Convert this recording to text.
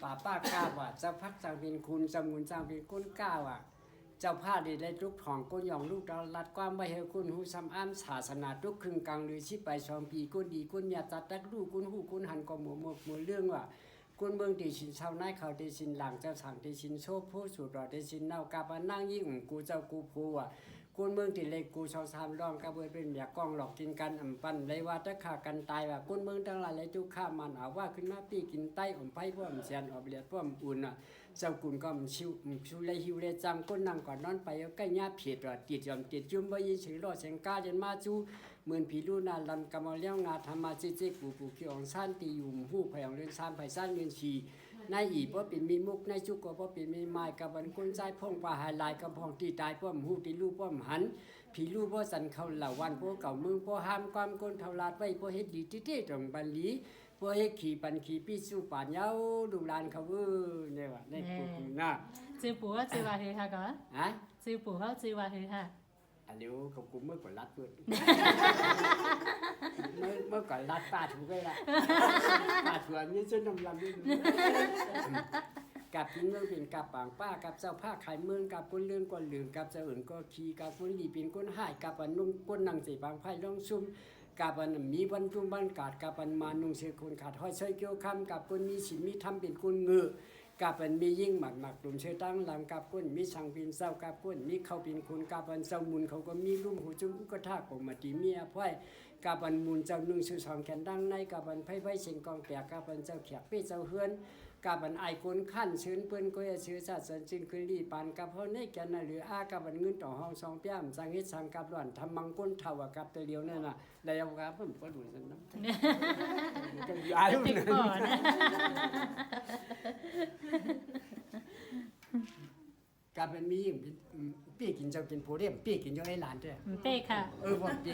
าป้ากล้าว่าเจ้าพักจางเป็นคุณจำnguồnจางเป็นก้นก้าว่ะเจ้าผ้าดีได้ทุกของก้นหยองลูกดาวลัดความไม่เฮคุณหูซ้ำอ้ำศาสนาทุกครึ่งกลางหรือชิไปชอมปีก้นดีก้นยาจัดตักลูกก้นหูก้นหันก็หมัวเรื่องว่าก้นเมืองตีชินชาวนายเขาตีชินหลังเจ้าสั่งตีชินโชคผู้สูดรอตีชินเน่ากาบนั่งยิ่งกูเจ้ากูผูว่ะกูเมืองตีเล็กกูชาวสามร้องกระเบือเป็นแบบกองหลอกกินกันปั่นเลยว่าถ้าขากันตายว่ากูเมืองทั้งหลายเลยทุกข้ามันเอาว่าขึ้นมาปีกินไต้อมไผ่พ่วมเสียนออบเลียดพ่วมอุ่นอ่ะเจ้ากุนก็ชิวเลยหิวเลยจังก้นนั่งก่อนนอนไปเอาใกล้ญาเพียดติดยอมติดจุ่มว่ายินเสียงรอเสียงกาเดินมาจูเหมือนผีลูนาลำกำมะเลี้ยงงาธรรมะเจ๊ปูเกี่ยวซ่านตีอยู่หูพยองเรื่องซ่านไผ่ซ่านเงินชีนายอีบ่เป็นมีมุกนายจุกก็บ่เป็นมีไม้กับบันคนใจพ่องปลาหายลายกับพ่องตีตายพ่อมหูตีลูกพ่อมหันผีลูกพ่อสันเขาเหล่าวันพ่อเก่ามึงพ่อห้ามความคนเท่าลาดไว้พ่อเฮ็ดดีที่ตรงบันลีพ่อเฮ็ดขี่ปันขี่พี่สู้ป่านเย้าดูลานเขาเนี่ยว่ะในปูน่ะจือปู่ว่าจือว่าเฮฮะก่อนฮะจือปู่เขาจือว่าเฮฮะอันนี้เขากูเมื่อก่อนรัดเพื่อนเมื่อก่อนรัดป้าถูกไว้ละป้าถูกอันนี้ซึ่งน้ำลำนี่กับพี่เมืองเป็นกับปางป้ากับเจ้าผ้าขายเมืองกับก้นเลื่อนก้นเหลืองกับเจ้าอื่นก็ขี่กับก้นหลีเป็นก้นหายกับอันนุ่งก้นนางสีบางไผ่ล่องซุ่มกับอันมีวันจุ่มบ้านกาดกับอันมานุ่งเสือคนขาดห้อยเสื้อเกี่ยวคำกับก้นมีฉินมีทำเป็นก้นเงือกับอันมียิ่งหมักกลุ่มเชือตั้งหลังกับก้นมีสังพินเศร้ากับก้นมีเข้าเป็นคนกับอันเจ้ามุนเขาก็มีรุ่มหูจุ้มก็ท่าของมาตีเมียพ่อยกับอันมุนเจ้านุ่งชื่อสองแขนดังในกับอันไพ่เชิงกองแปะกับอันเจ้าเขียบเป้เจ้าเฮือนกับอันไอคนขั้นชื้นเปิ้นก็จะชื่อชาติสันจินคืนรีปานกับพ่อในแกนหรืออากับอันเงินต่อห้องสองเปี้ยมสังเฮ็ดสังกับหล่อนทำมังก้นเท่ากับตัวเดียวนั่นน่ะแล้วเอาครับผมก็ดูสันน้ำก็ยาลูกนั่นกับเป็นมีปี้กินเจ้ากินผู้เรียมปี้กินเจ้าไอ้หลานเด้อเป้ค่ะบ่ปี้